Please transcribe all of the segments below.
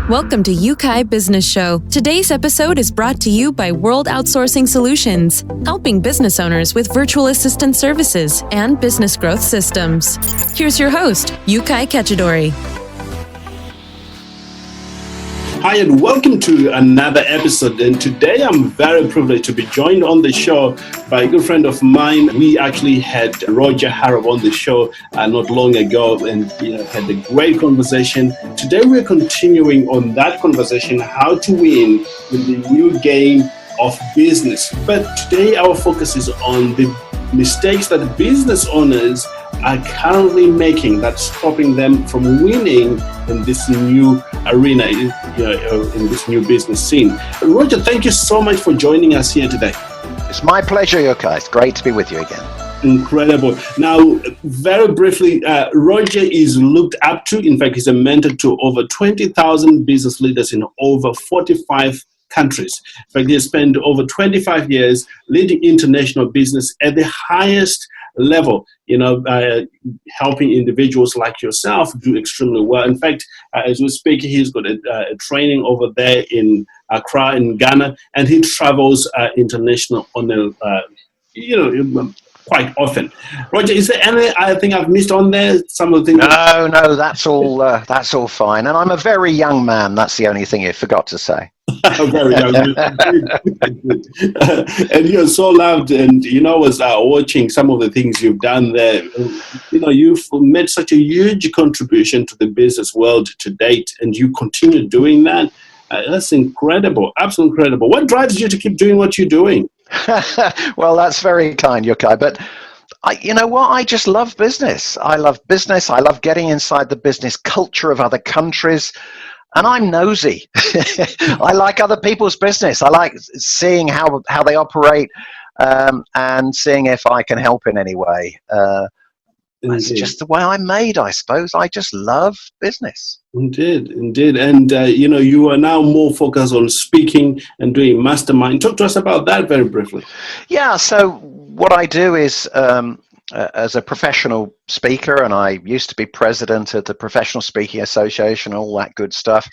Welcome to UK Business Show. Today's episode is brought to you by World Outsourcing Solutions, helping business owners with virtual assistant services and business growth systems. Here's your host, UK Kachidori. Hi and welcome to another episode, and today I'm very privileged to be joined on the show by a good friend of mine. We actually had Roger Harrop on the show not long ago and had a great conversation. Today we're continuing on that conversation, how to win in the new game of business. But today our focus is on the mistakes that business owners are currently making that's stopping them from winning in this new arena, in this new business scene. Roger, thank you so much for joining us here today. It's my pleasure, Yoka. It's great to be with you again. Incredible. Now, very briefly, Roger is looked up to. In fact, he's a mentor to over 20,000 business leaders in over 45 countries. In fact, he has spent over 25 years leading international business at the highest level, helping individuals like yourself do extremely well. In fact, as we speak, he's got a training over there in Accra in Ghana, and he travels international on quite often. Roger, is there anything I've missed on there? Some of the things. No, that's all fine. And I'm a very young man. That's the only thing you forgot to say. Very young. And you're so loved, and I was watching some of the things you've done there. You've made such a huge contribution to the business world to date, and you continue doing that. That's incredible, absolutely incredible. What drives you to keep doing what you're doing? Well, that's very kind, Yokai. But I just love business. I love business. I love getting inside the business culture of other countries. And I'm nosy. I like other people's business. I like seeing how they operate and seeing if I can help in any way. That's just the way I'm made, I suppose. I just love business. Indeed. And, you are now more focused on speaking and doing mastermind. Talk to us about that very briefly. Yeah, so what I do is as a professional speaker, and I used to be president of the Professional Speaking Association, all that good stuff.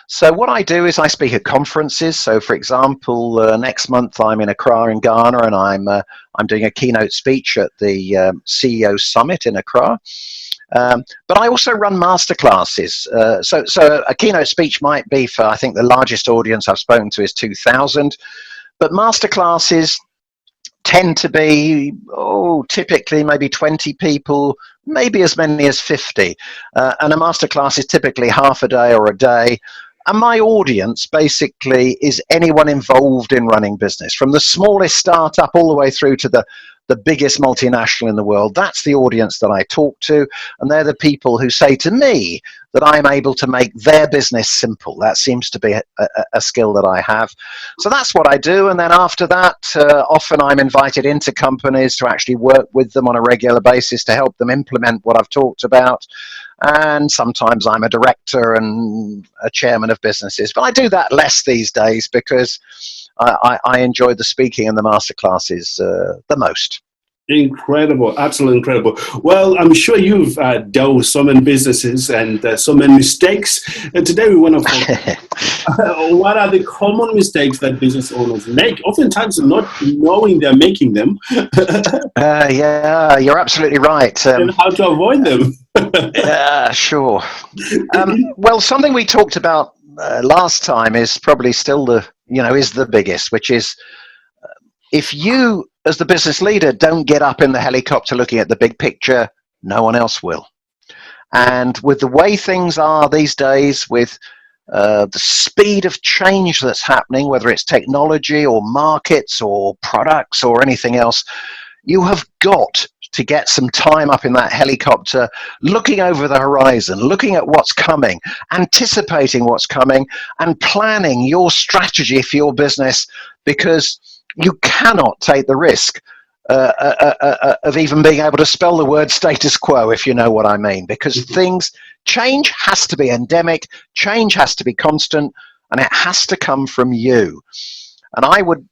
So what I do is I speak at conferences. So, for example, next month I'm in Accra in Ghana, and I'm doing a keynote speech at the CEO Summit in Accra. But I also run masterclasses. So a keynote speech might be for, I think the largest audience I've spoken to is 2,000. But masterclasses tend to be, typically maybe 20 people, maybe as many as 50. And a masterclass is typically half a day or a day. And my audience basically is anyone involved in running business, from the smallest startup all the way through to the biggest multinational in the world. That's the audience that I talk to, and they're the people who say to me that I'm able to make their business simple. That seems to be a skill that I have. So that's what I do, and then after that, often I'm invited into companies to actually work with them on a regular basis to help them implement what I've talked about. And sometimes I'm a director and a chairman of businesses, but I do that less these days because I enjoy the speaking and the masterclasses the most. Incredible, absolutely incredible. Well, I'm sure you've dealt with so many businesses and so many mistakes. And today we want to focus what are the common mistakes that business owners make, oftentimes not knowing they're making them. Yeah, you're absolutely right. And how to avoid them. Yeah, sure. Well, something we talked about last time is probably still is the biggest, which is if you, as the business leader, don't get up in the helicopter looking at the big picture, no one else will. And with the way things are these days, with the speed of change that's happening, whether it's technology or markets or products or anything else, you have got to get some time up in that helicopter, looking over the horizon, looking at what's coming, anticipating what's coming, and planning your strategy for your business, because you cannot take the risk of even being able to spell the word status quo, if you know what I mean, because change has to be endemic, change has to be constant, and it has to come from you. And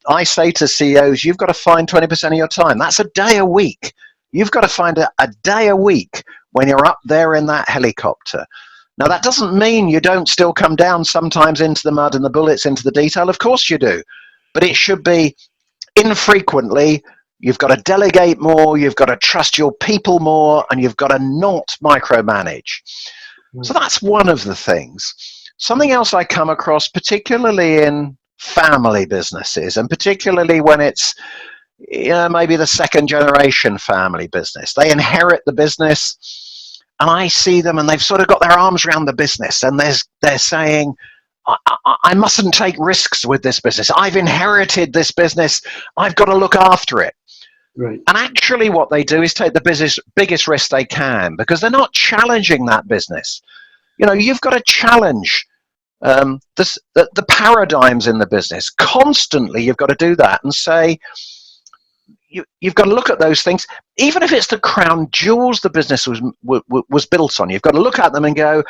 I say to CEOs, you've got to find 20% of your time. That's a day a week. You've got to find a day a week when you're up there in that helicopter. Now, that doesn't mean you don't still come down sometimes into the mud and the bullets, into the detail. Of course you do. But it should be infrequently. You've got to delegate more, you've got to trust your people more, and you've got to not micromanage. So that's one of the things. Something else I come across, particularly in family businesses, and particularly when it's maybe the second generation family business. They inherit the business, and I see them, and they've sort of got their arms around the business, and they're saying, I mustn't take risks with this business. I've inherited this business. I've got to look after it. Right. And actually what they do is take the biggest risk they can, because they're not challenging that business. You've got to challenge the paradigms in the business. Constantly you've got to do that and say, you've got to look at those things. Even if it's the crown jewels the business was built on, you've got to look at them and go,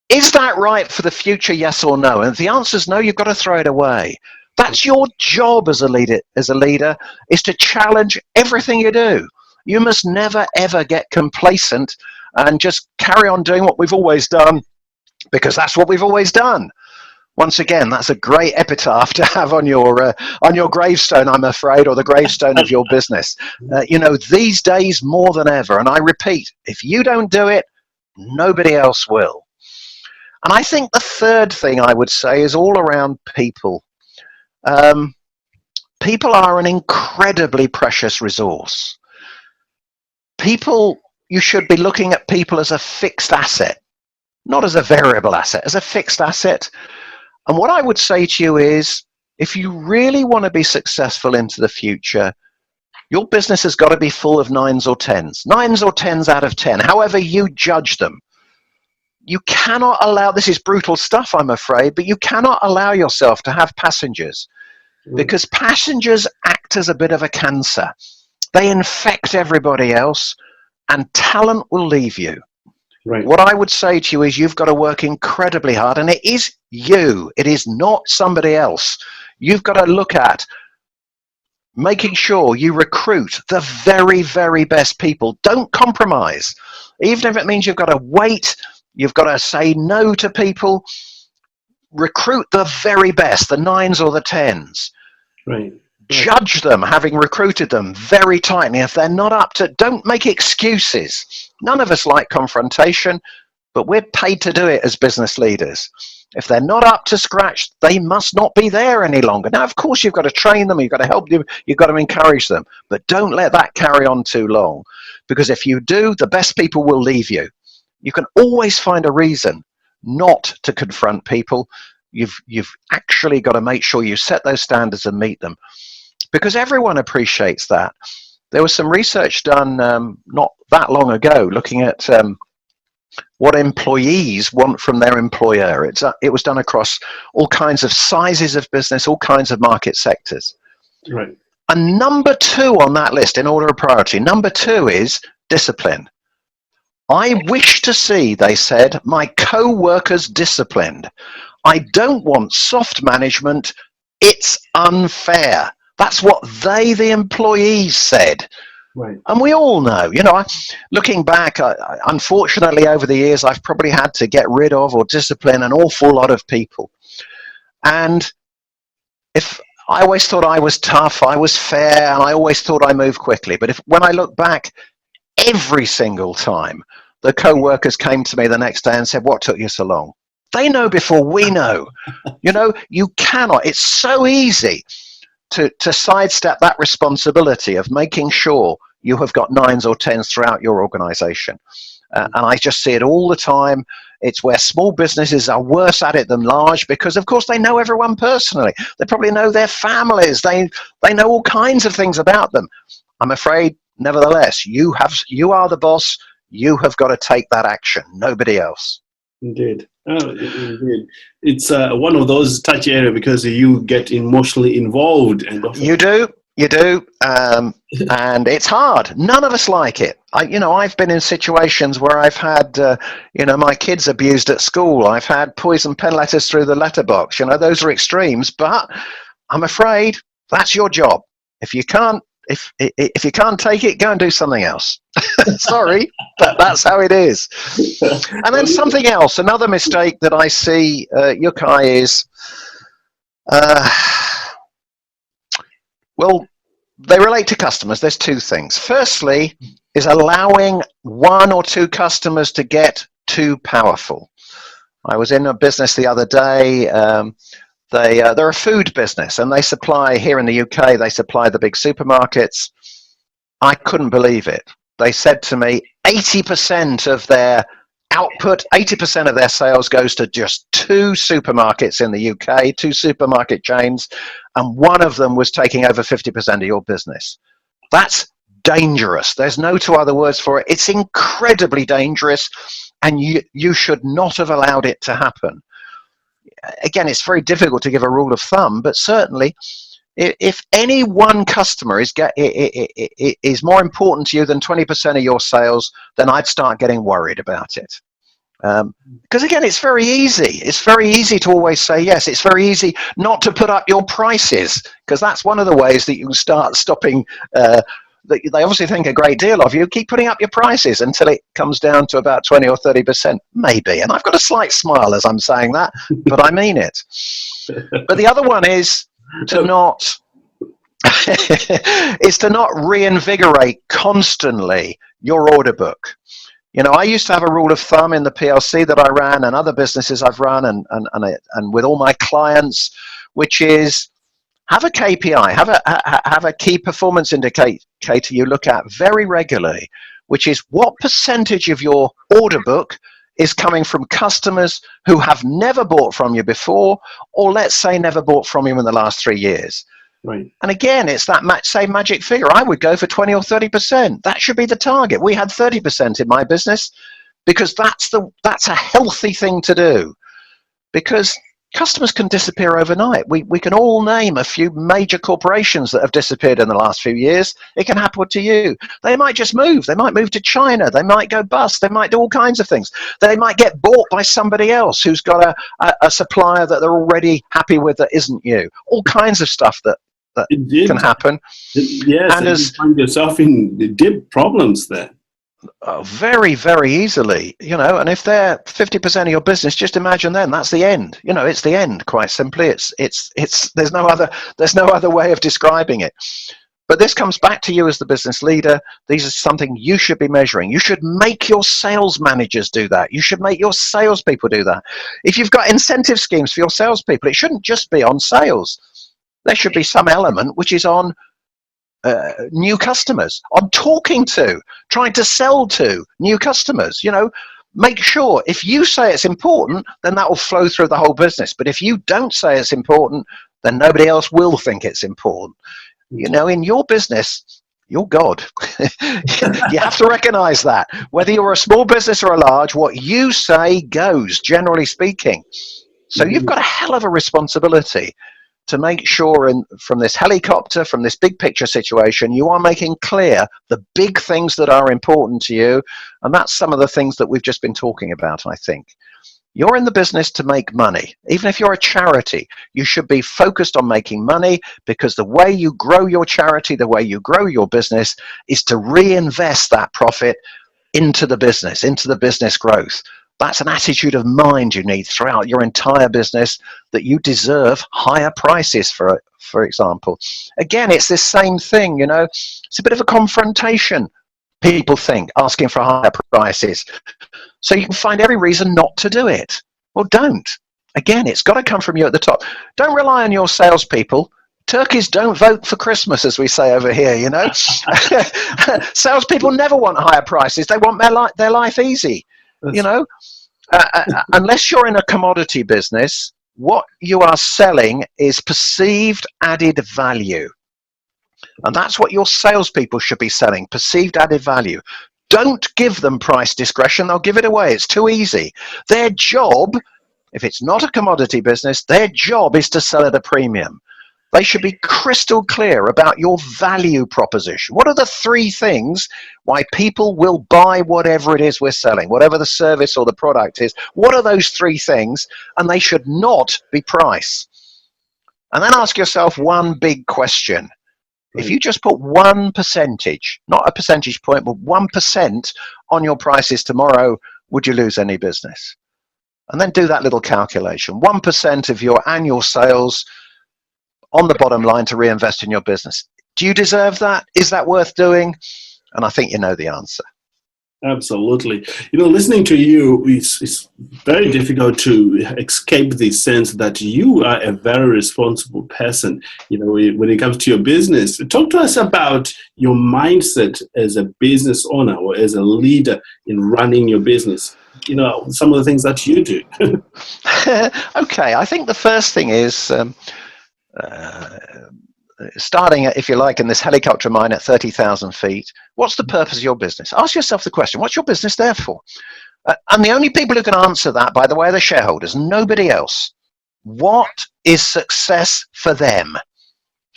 is that right for the future, yes or no? And if the answer is no, you've got to throw it away. That's your job as a leader, is to challenge everything you do. You must never, ever get complacent and just carry on doing what we've always done, because that's what we've always done. Once again, that's a great epitaph to have on your gravestone, I'm afraid, or the gravestone of your business. These days more than ever, and I repeat, if you don't do it, nobody else will. And I think the third thing I would say is all around people. People are an incredibly precious resource. You should be looking at people as a fixed asset, not as a variable asset, as a fixed asset. And what I would say to you is, if you really want to be successful into the future, your business has got to be full of 9s or 10s. 9s or 10s out of 10, however you judge them. You cannot allow, this is brutal stuff, I'm afraid, but you cannot allow yourself to have passengers, because passengers act as a bit of a cancer. They infect everybody else, and talent will leave you. Right. What I would say to you is, you've got to work incredibly hard, and it is you. It is not somebody else. You've got to look at making sure you recruit the very, very best people. Don't compromise. Even if it means you've got to wait, you've got to say no to people. Recruit the very best, the 9s or the 10s. Right. Judge them, having recruited them, very tightly. If they're not up to, don't make excuses. None of us like confrontation, but we're paid to do it as business leaders. If they're not up to scratch, they must not be there any longer. Now, of course, you've got to train them, you've got to help them, you've got to encourage them, but don't let that carry on too long, because if you do, the best people will leave you. You can always find a reason not to confront people. You've actually got to make sure you set those standards and meet them, because everyone appreciates that. There was some research done not that long ago looking at what employees want from their employer. It was done across all kinds of sizes of business, all kinds of market sectors. Right. And number 2 on that list, in order of priority, number 2 is discipline. I wish to see, they said, my co-workers disciplined. I don't want soft management. It's unfair. That's what the employees said. Right. And we all know, looking back, unfortunately over the years, I've probably had to get rid of or discipline an awful lot of people. And if I always thought I was tough, I was fair, and I always thought I moved quickly. But when I look back, every single time the co-workers came to me the next day and said, what took you so long? They know before we know. You cannot. It's so easy to sidestep that responsibility of making sure you have got 9s or 10s throughout your organization. And I just see it all the time. It's where small businesses are worse at it than large, because of course they know everyone personally. They probably know their families. They know all kinds of things about them. I'm afraid, nevertheless, you are the boss. You have got to take that action, nobody else. Indeed. Oh, indeed. It's one of those touchy areas, because you get emotionally involved. You do. And it's hard. None of us like it. I've been in situations where I've had, my kids abused at school. I've had poison pen letters through the letterbox. Those are extremes, but I'm afraid that's your job. If you can't if you can't take it, go and do something else. Sorry, but that's how it is. And then something else, another mistake that I see, Yukai, is, well, they relate to customers. There's two things. Firstly, is allowing one or two customers to get too powerful. I was in a business the other day. They're a food business, and they supply, here in the UK, they supply the big supermarkets. I couldn't believe it. They said to me, 80% of their output, 80% of their sales goes to just two supermarkets in the UK, two supermarket chains, and one of them was taking over 50% of your business. That's dangerous. There's no two other words for it. It's incredibly dangerous, and you should not have allowed it to happen. Again, it's very difficult to give a rule of thumb, but certainly if any one customer is more important to you than 20% of your sales, then I'd start getting worried about it. Because again, it's very easy. It's very easy to always say yes. It's very easy not to put up your prices, because that's one of the ways that you can start stopping. They obviously think a great deal of you. Keep putting up your prices until it comes down to about 20 or 30%, maybe. And I've got a slight smile as I'm saying that, but I mean it. But the other one is to not reinvigorate constantly your order book. You know, I used to have a rule of thumb in the PLC that I ran and other businesses I've run and with all my clients, which is have a KPI, have a key performance indicator you look at very regularly, which is what percentage of your order book is coming from customers who have never bought from you before, or let's say never bought from you in the last 3 years. Right. And again, it's that same magic figure. I would go for 20 or 30%. That should be the target. We had 30% in my business because that's a healthy thing to do, because customers can disappear overnight. We can all name a few major corporations that have disappeared in the last few years. It can happen to you. They might just move. They might move to China. They might go bust. They might do all kinds of things. They might get bought by somebody else who's got a supplier that they're already happy with that isn't you. All kinds of stuff that can happen. Yes, and you find yourself in deep problems there. Very, very easily, you know. And if they're 50% of your business, just imagine then that's the end. You know, it's the end. Quite simply, it's there's no other way of describing it. But this comes back to you as the business leader. These are something you should be measuring. You should make your sales managers do that. You should make your salespeople do that. If you've got incentive schemes for your salespeople, it shouldn't just be on sales. There should be some element which is on new customers, on trying to sell to new customers. You know, make sure if you say it's important, then that will flow through the whole business. But if you don't say it's important, then nobody else will think it's important. You know, in your business, you're God. You have to recognize that. Whether you're a small business or a large, what you say goes, generally speaking. So you've got a hell of a responsibility to make sure from this helicopter, from this big picture situation, you are making clear the big things that are important to you. And that's some of the things that we've just been talking about, I think. You're in the business to make money. Even if you're a charity, you should be focused on making money, because the way you grow your charity, the way you grow your business, is to reinvest that profit into the business growth. That's an attitude of mind you need throughout your entire business, that you deserve higher prices, for example. Again, it's this same thing, you know. It's a bit of a confrontation, people think, asking for higher prices. So you can find every reason not to do it. Well, don't. Again, it's got to come from you at the top. Don't rely on your salespeople. Turkeys don't vote for Christmas, as we say over here, you know. Salespeople never want higher prices. They want their life easy. You know, unless you're in a commodity business, what you are selling is perceived added value. And that's what your salespeople should be selling, perceived added value. Don't give them price discretion. They'll give it away. It's too easy. Their job, if it's not a commodity business, their job is to sell at a premium. They should be crystal clear about your value proposition. What are the three things why people will buy whatever it is we're selling, whatever the service or the product is? What are those three things? And they should not be price. And then ask yourself one big question. If you just put 1%, not a percentage point, but 1% on your prices tomorrow, would you lose any business? And then do that little calculation. 1% of your annual sales on the bottom line to reinvest in your business. Do you deserve that? Is that worth doing? And I think you know the answer. Absolutely. Listening to you, it's very difficult to escape the sense that you are a very responsible person, when it comes to your business. Talk to us about your mindset as a business owner or as a leader in running your business. Some of the things that you do. Okay, I think the first thing is starting, if you like, in this helicopter mine at 30,000 feet, what's the purpose of your business? Ask yourself the question, what's your business there for? And the only people who can answer that, by the way, are the shareholders, nobody else. What is success for them?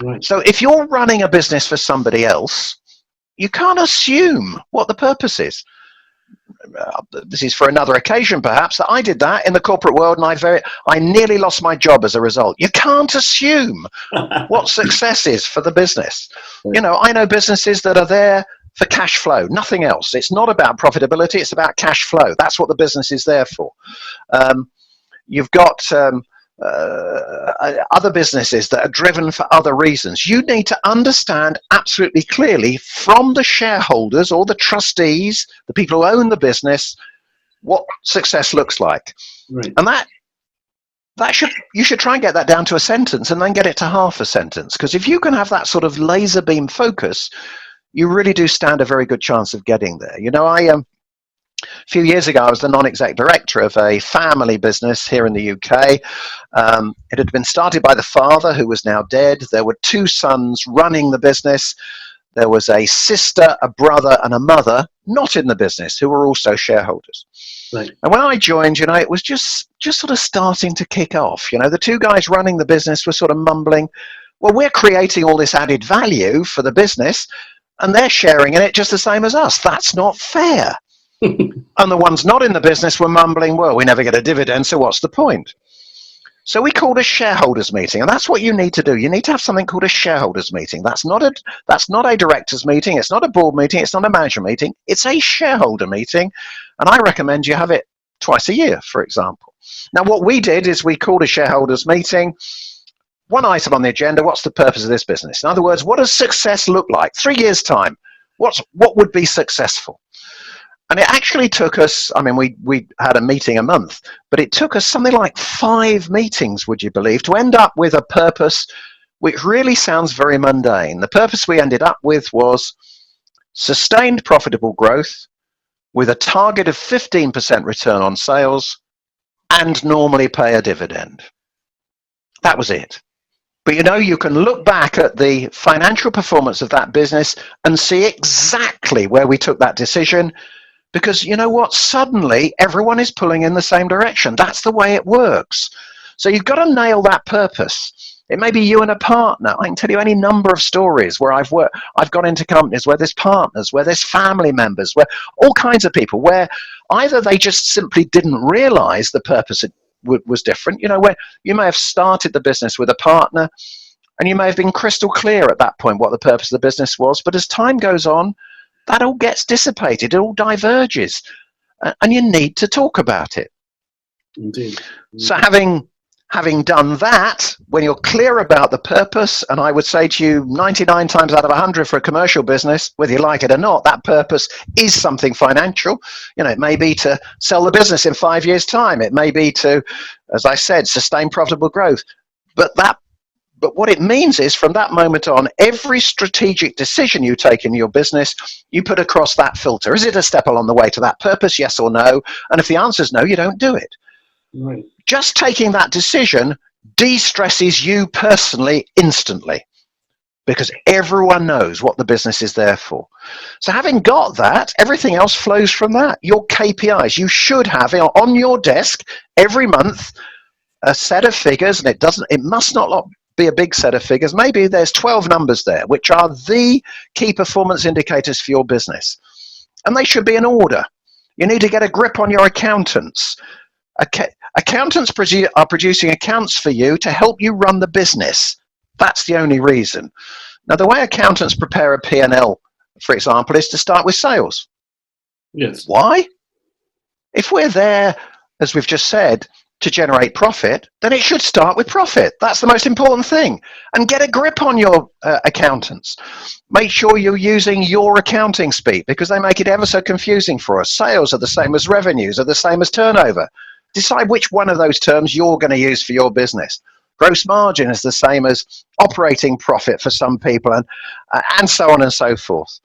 Right. So if you're running a business for somebody else, you can't assume what the purpose is. This is for another occasion, perhaps, that I did that in the corporate world, and I nearly lost my job as a result. You can't assume what success is for the business. I know businesses that are there for cash flow, nothing else. It's not about profitability, it's about cash flow. That's what the business is there for. You've got other businesses that are driven for other reasons. You need to understand absolutely clearly from the shareholders or the trustees, the people who own the business, what success looks like. Right. And you should try and get that down to a sentence and then get it to half a sentence. Because if you can have that sort of laser beam focus, you really do stand a very good chance of getting there. A few years ago, I was the non-exec director of a family business here in the UK. It had been started by the father, who was now dead. There were 2 sons running the business. There was a sister, a brother, and a mother not in the business who were also shareholders. Right. And when I joined, it was just sort of starting to kick off. The 2 guys running the business were sort of mumbling, well, we're creating all this added value for the business, and they're sharing in it just the same as us. That's not fair. And the ones not in the business were mumbling, well, we never get a dividend, so what's the point? So we called a shareholders meeting, and that's what you need to do. You need to have something called a shareholders meeting. That's not a directors meeting, it's not a board meeting, it's not a manager meeting, it's a shareholder meeting, and I recommend you have it twice a year, for example. Now, what we did is we called a shareholders meeting. One item on the agenda, what's the purpose of this business? In other words, what does success look like? 3 years' time, what would be successful? And it actually took us, we had a meeting a month, but it took us something like 5 meetings, would you believe, to end up with a purpose which really sounds very mundane. The purpose we ended up with was sustained profitable growth with a target of 15% return on sales and normally pay a dividend. That was it. But you can look back at the financial performance of that business and see exactly where we took that decision. Because you know what? Suddenly, everyone is pulling in the same direction. That's the way it works. So you've got to nail that purpose. It may be you and a partner. I can tell you any number of stories where I've gone into companies where there's partners, where there's family members, where all kinds of people, where either they just simply didn't realize the purpose was different. Where you may have started the business with a partner, and you may have been crystal clear at that point what the purpose of the business was. But as time goes on, that all gets dissipated, it all diverges, and you need to talk about it. Indeed. So having done that, when you're clear about the purpose, and I would say to you 99 times out of 100 for a commercial business, whether you like it or not, that purpose is something financial. It may be to sell the business in 5 years' time. It may be to, as I said, sustain profitable growth. But what it means is, from that moment on, every strategic decision you take in your business, you put across that filter. Is it a step along the way to that purpose, yes or no? And if the answer is no, you don't do it. Right. Just taking that decision de-stresses you personally instantly, because everyone knows what the business is there for. So having got that, everything else flows from that. Your KPIs, you should have on your desk every month a set of figures, and it must not be a big set of figures. Maybe there's 12 numbers there, which are the key performance indicators for your business. And they should be in order. You need to get a grip on your accountants. Accountants are producing accounts for you to help you run the business. That's the only reason. Now, the way accountants prepare a P&L, for example, is to start with sales. Yes. Why? If we're there, as we've just said, to generate profit, then it should start with profit. That's the most important thing. And get a grip on your accountants. Make sure you're using your accounting speak, because they make it ever so confusing for us. Sales are the same as revenues, are the same as turnover. Decide which one of those terms you're going to use for your business. Gross margin is the same as operating profit for some people, and so on and so forth.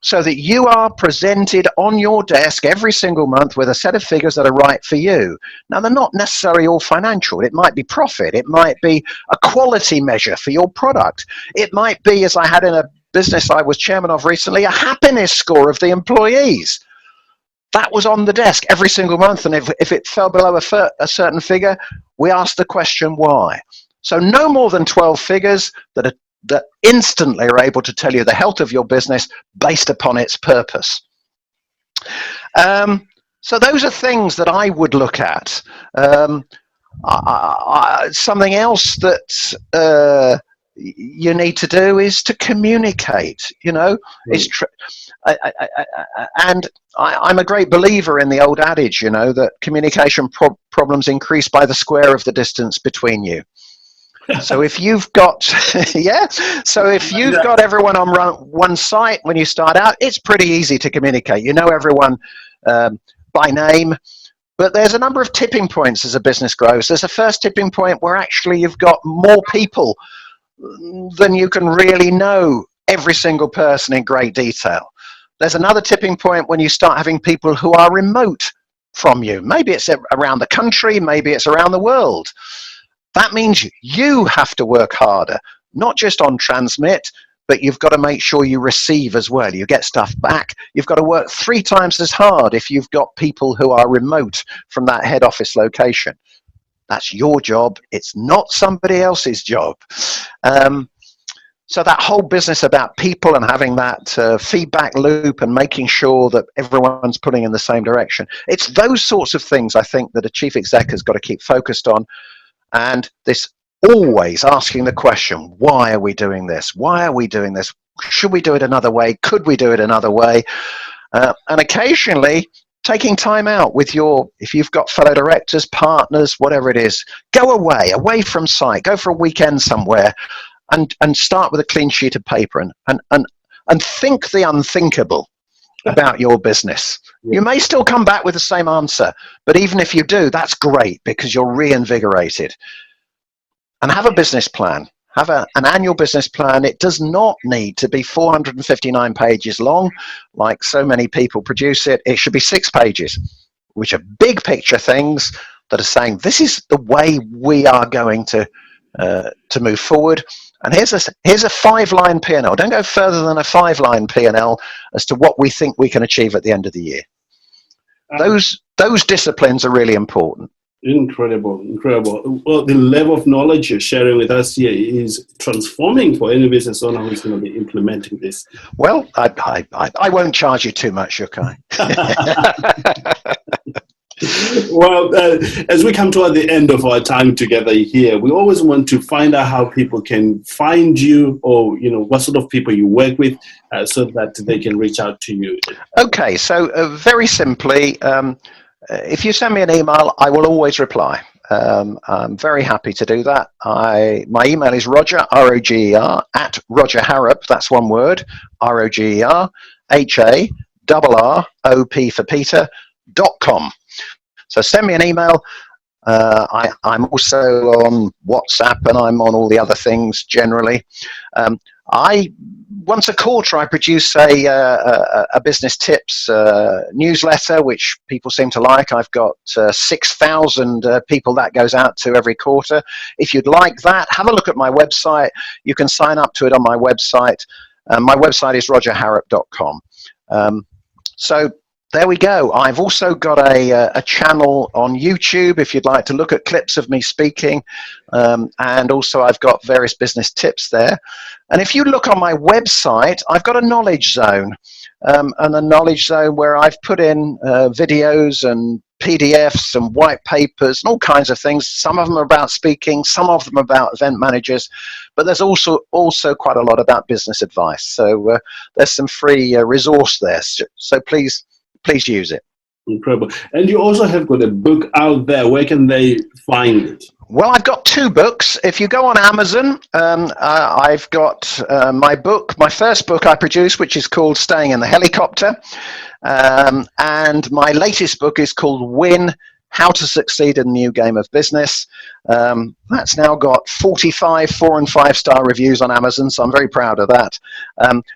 So that you are presented on your desk every single month with a set of figures that are right for you. Now, they're not necessarily all financial. It might be profit. It might be a quality measure for your product. It might be, as I had in a business I was chairman of recently, a happiness score of the employees. That was on the desk every single month, and if it fell below a certain figure, we asked the question why. So no more than 12 figures that instantly are able to tell you the health of your business based upon its purpose. So those are things that I would look at. Something else that you need to do is to communicate. And I'm a great believer in the old adage, that communication problems increase by the square of the distance between you. So if you've got, got everyone on one site when you start out, it's pretty easy to communicate. You know everyone by name, but there's a number of tipping points as a business grows. There's a first tipping point where actually you've got more people than you can really know every single person in great detail. There's another tipping point when you start having people who are remote from you. Maybe it's around the country, maybe it's around the world. That means you have to work harder, not just on transmit, but you've got to make sure you receive as well. You get stuff back. You've got to work 3 times as hard if you've got people who are remote from that head office location. That's your job. It's not somebody else's job. So that whole business about people and having that feedback loop and making sure that everyone's pulling in the same direction. It's those sorts of things I think that a chief exec has got to keep focused on. And this always asking the question, why are we doing this? Why are we doing this? Should we do it another way? Could we do it another way? And occasionally taking time out with if you've got fellow directors, partners, whatever it is, go away from site, go for a weekend somewhere and start with a clean sheet of paper and think the unthinkable about your business. Yeah. You may still come back with the same answer, but even if you do, that's great because you're reinvigorated. And have a business plan. Have an annual business plan. It does not need to be 459 pages long, like so many people produce it. It should be 6 pages, which are big picture things that are saying, this is the way we are going to move forward. And here's a 5-line P&L. Don't go further than a 5-line P&L as to what we think we can achieve at the end of the year. Those disciplines are really important. Incredible. Well, the level of knowledge you're sharing with us here is transforming for any business owner who's going to be implementing this. Well, I won't charge you too much, Yukai. Well, as we come toward the end of our time together here, we always want to find out how people can find you, or what sort of people you work with, so that they can reach out to you. Okay, so very simply, if you send me an email, I will always reply. I'm very happy to do that. My email is Roger, R-O-G-E-R, at Roger Harrop, that's one word, R-O-G-E-R, H-A-R-R-O-P for Peter, .com. So send me an email. I'm also on WhatsApp and I'm on all the other things generally. Once a quarter, I produce a business tips newsletter, which people seem to like. I've got 6,000 people that goes out to every quarter. If you'd like that, have a look at my website. You can sign up to it on my website. My website is rogerharrop.com. So there we go. I've also got a channel on YouTube if you'd like to look at clips of me speaking. And also I've got various business tips there. And if you look on my website, I've got a knowledge zone. And a knowledge zone where I've put in videos and PDFs and white papers and all kinds of things. Some of them are about speaking, some of them about event managers, but there's also quite a lot about business advice. So there's some free resource there. So please use it. Incredible. And you also have got a book out there. Where can they find it? Well, I've got 2 books. If you go on Amazon, I've got my first book I produced, which is called Staying in the Helicopter. And my latest book is called Win, How to Succeed in the New Game of Business. That's now got 45 4- and 5-star reviews on Amazon, so I'm very proud of that.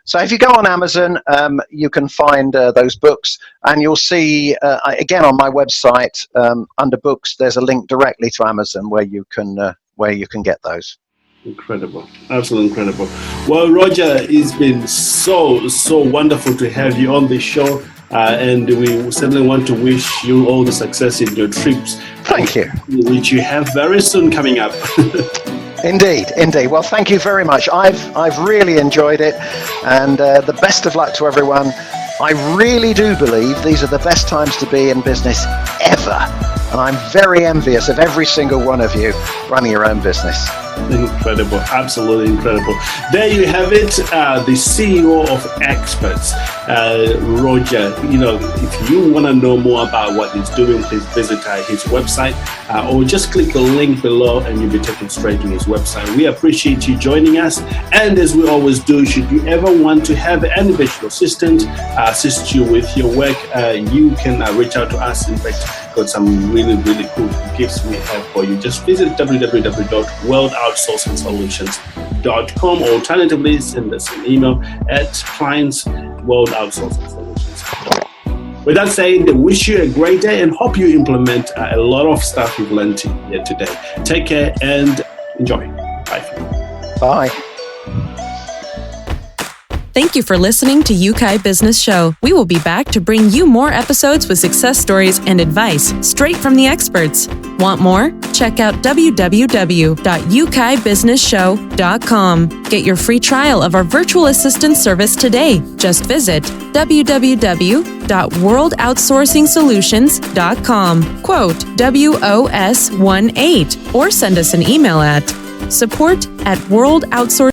So if you go on Amazon, you can find those books, and you'll see, again, on my website, under books, there's a link directly to Amazon where you can get those. Incredible. Absolutely incredible. Well, Roger, it's been so wonderful to have you on the show. And we certainly want to wish you all the success in your trips. Thank you. Which you have very soon coming up. Indeed. Well, thank you very much. I've really enjoyed it, and the best of luck to everyone. I really do believe these are the best times to be in business ever, and I'm very envious of every single one of you running your own business. Incredible, absolutely incredible. There you have it, the CEO of Experts, Roger. If you want to know more about what he's doing, please visit his website or just click the link below and you'll be taken straight to his website. We appreciate you joining us, and as we always do, should you ever want to have an virtual assistant assist you with your work, you can reach out to us. In fact, got some really cool gifts we have for you. Just visit www.worldoutsourcingsolutions.com, or alternatively send us an email at clients@worldoutsourcingsolutions.com. With that said, wish you a great day and hope you implement a lot of stuff you've learned here today. Take care and enjoy. Bye. Bye. Thank you for listening to UK Business Show. We will be back to bring you more episodes with success stories and advice straight from the experts. Want more? Check out www.ukbusinessshow.com. Get your free trial of our virtual assistant service today. Just visit www.worldoutsourcingsolutions.com. Quote WOS18 or send us an email at support@worldoutsourcingsolutions.com.